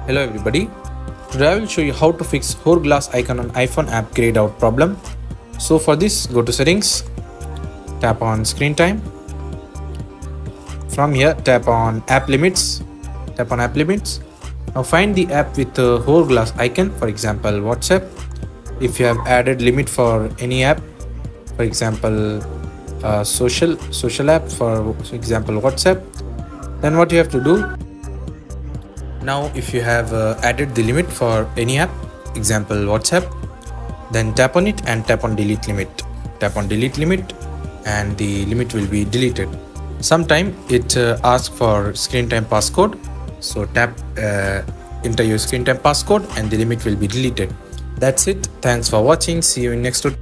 Hello everybody. Today I will show you how to fix Hourglass icon on iPhone app grayed out problem. So for this, go to settings, tap on screen time. From here, tap on app limits. Tap on app limits. Now find the app with the Hourglass icon, for example WhatsApp. If you have added limit for any app, for example social app, for example WhatsApp, then what you have to do, now if you have added the limit for any app, example WhatsApp, then tap on it and tap on delete limit. Tap on delete limit and the limit will be deleted. Sometime it asks for screen time passcode, so tap enter your screen time passcode and the limit will be deleted. That's it. Thanks for watching. See you in next tutorial.